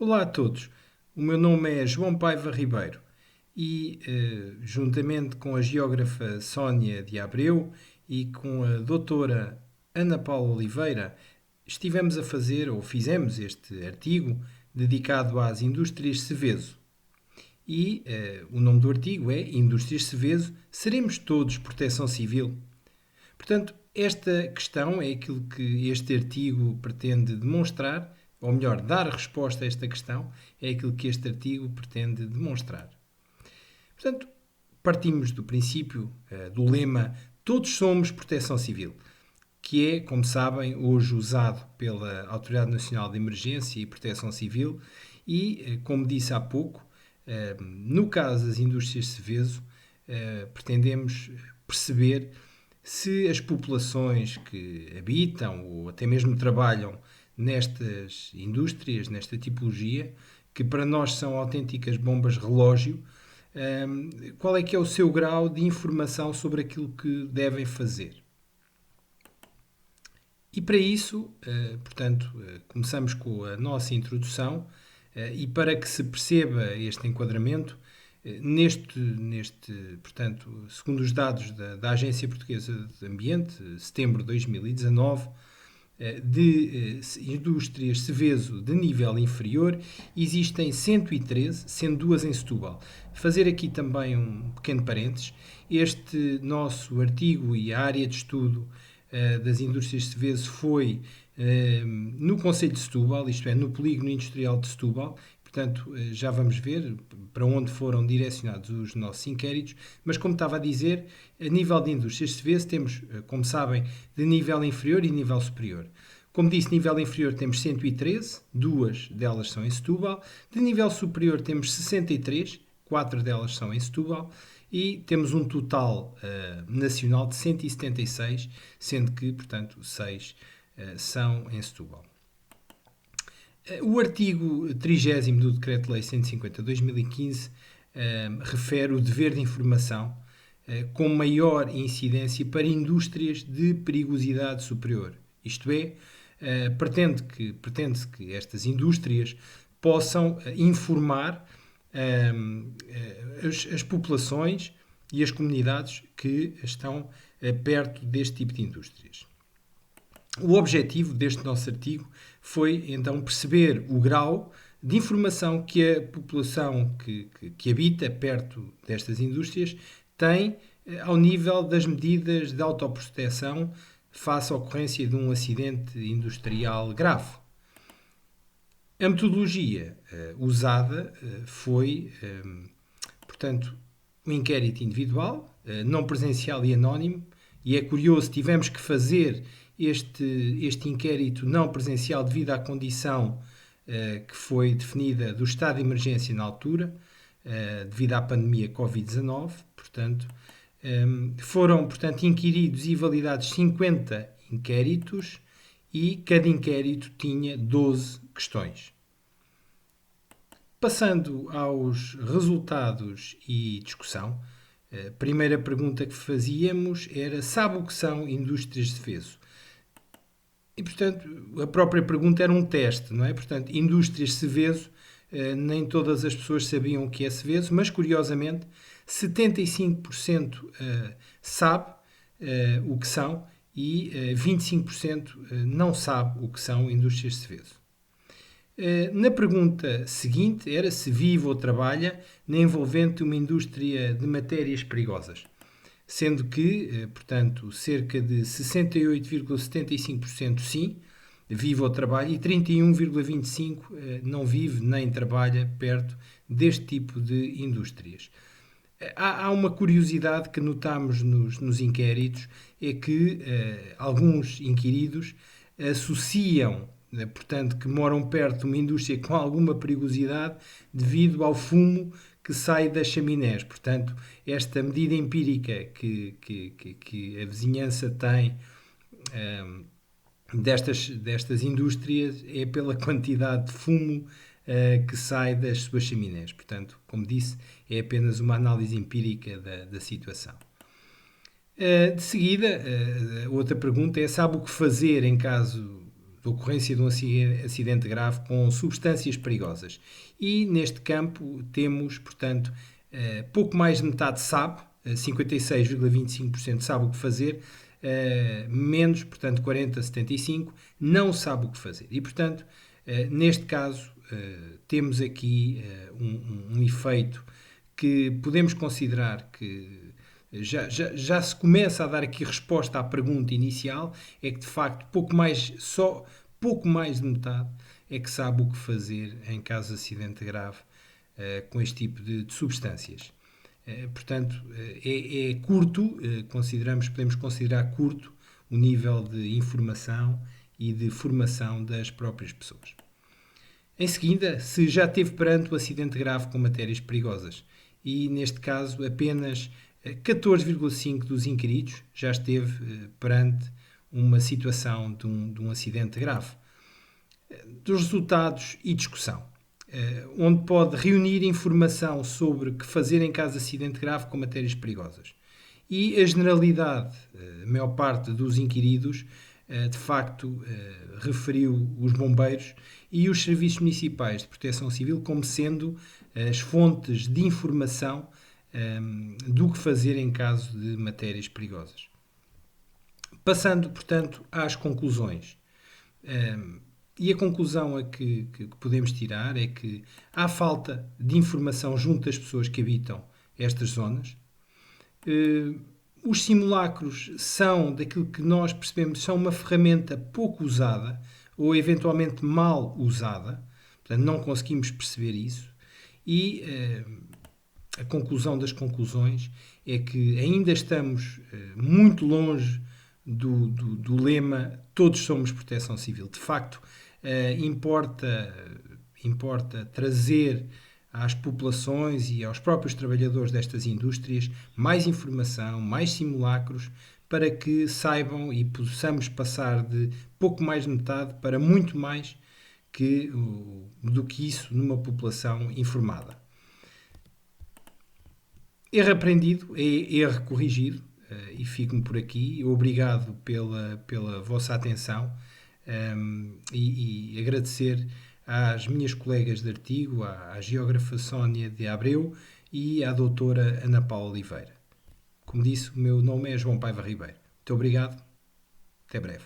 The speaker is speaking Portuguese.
Olá a todos, o meu nome é João Paiva Ribeiro e, juntamente com a geógrafa Sónia de Abreu e com a doutora Ana Paula Oliveira, estivemos a fazer, ou fizemos este artigo dedicado às indústrias Seveso. E o nome do artigo é Indústrias Seveso, seremos todos proteção civil? Portanto, esta questão é aquilo que este artigo pretende demonstrar, ou melhor, dar resposta a esta questão, é aquilo que este artigo pretende demonstrar. Portanto, partimos do princípio, do lema Todos somos proteção civil, que é, como sabem, hoje usado pela Autoridade Nacional de Emergência e Proteção Civil e, como disse há pouco, no caso das indústrias de Seveso, pretendemos perceber se as populações que habitam ou até mesmo trabalham nestas indústrias, nesta tipologia, que para nós são autênticas bombas relógio, qual é que é o seu grau de informação sobre aquilo que devem fazer. E para isso, portanto, começamos com a nossa introdução e para que se perceba este enquadramento, portanto, segundo os dados da Agência Portuguesa de Ambiente, setembro de 2019, de indústrias Seveso de nível inferior, existem 113, sendo duas em Setúbal. Fazer aqui também um pequeno parênteses, este nosso artigo e a área de estudo das indústrias de Seveso foi no Concelho de Setúbal, isto é, no Polígono Industrial de Setúbal. Portanto, já vamos ver para onde foram direcionados os nossos inquéritos, mas como estava a dizer, a nível de indústrias de Seveso temos, como sabem, de nível inferior e nível superior. Como disse, nível inferior temos 113, duas delas são em Setúbal. De nível superior temos 63, quatro delas são em Setúbal. E temos um total nacional de 176, sendo que, portanto, 6 são em Setúbal. O artigo 30º do Decreto-Lei 150/2015 refere o dever de informação com maior incidência para indústrias de perigosidade superior. Isto é, pretende-se que estas indústrias possam informar as populações e as comunidades que estão perto deste tipo de indústrias. O objetivo deste nosso artigo foi então perceber o grau de informação que a população que habita perto destas indústrias tem ao nível das medidas de autoproteção face à ocorrência de um acidente industrial grave. A metodologia usada foi, portanto, um inquérito individual, não presencial e anónimo, e é curioso, tivemos que fazer este inquérito não presencial devido à condição que foi definida do estado de emergência na altura, devido à pandemia Covid-19. Portanto, foram, inquiridos e validados 50 inquéritos e cada inquérito tinha 12 questões. Passando aos resultados e discussão, a primeira pergunta que fazíamos era: sabe o que são indústrias de Seveso? E, portanto, a própria pergunta era um teste, não é? Portanto, indústrias Seveso, nem todas as pessoas sabiam o que é Seveso, mas, curiosamente, 75% sabe o que são e 25% não sabe o que são indústrias Seveso. Na pergunta seguinte era se vive ou trabalha na envolvente uma indústria de matérias perigosas, sendo que, portanto, cerca de 68,75% sim, vive ou trabalha, e 31,25% não vive nem trabalha perto deste tipo de indústrias. Há uma curiosidade que notamos nos inquéritos, é que alguns inquiridos associam, portanto, que moram perto de uma indústria com alguma perigosidade devido ao fumo que sai das chaminés. Portanto, esta medida empírica que a vizinhança tem destas indústrias é pela quantidade de fumo que sai das suas chaminés. Portanto, como disse, é apenas uma análise empírica da situação. De seguida, outra pergunta é: sabe o que fazer em caso de ocorrência de um acidente grave com substâncias perigosas. E neste campo temos, portanto, pouco mais de metade sabe, 56,25% sabe o que fazer, menos, portanto, 40,75% não sabe o que fazer. E, portanto, neste caso, temos aqui um efeito que podemos considerar que já se começa a dar aqui resposta à pergunta inicial, é que de facto pouco mais de metade é que sabe o que fazer em caso de acidente grave com este tipo de substâncias. Portanto, é curto, podemos considerar curto o nível de informação e de formação das próprias pessoas. Em seguida, se já esteve perante o acidente grave com matérias perigosas, e neste caso apenas 14,5% dos inquiridos já esteve perante uma situação de um acidente grave. Dos resultados e discussão, onde pode reunir informação sobre o que fazer em caso de acidente grave com matérias perigosas. E a generalidade, a maior parte dos inquiridos, de facto, referiu os bombeiros e os serviços municipais de proteção civil como sendo as fontes de informação do que fazer em caso de matérias perigosas. Passando, portanto, às conclusões. E a conclusão a que podemos tirar é que há falta de informação junto das pessoas que habitam estas zonas. Os simulacros são, daquilo que nós percebemos, são uma ferramenta pouco usada ou eventualmente mal usada. Portanto, não conseguimos perceber isso. E a conclusão das conclusões é que ainda estamos muito longe do lema todos somos proteção civil. De facto, importa trazer às populações e aos próprios trabalhadores destas indústrias mais informação, mais simulacros, para que saibam e possamos passar de pouco mais de metade para muito mais do que isso numa população informada. Erro aprendido é erro corrigido, e fico-me por aqui. Obrigado pela vossa atenção, e agradecer às minhas colegas de artigo, à geógrafa Sónia de Abreu e à doutora Ana Paula Oliveira. Como disse, o meu nome é João Paiva Ribeiro. Muito obrigado, até breve.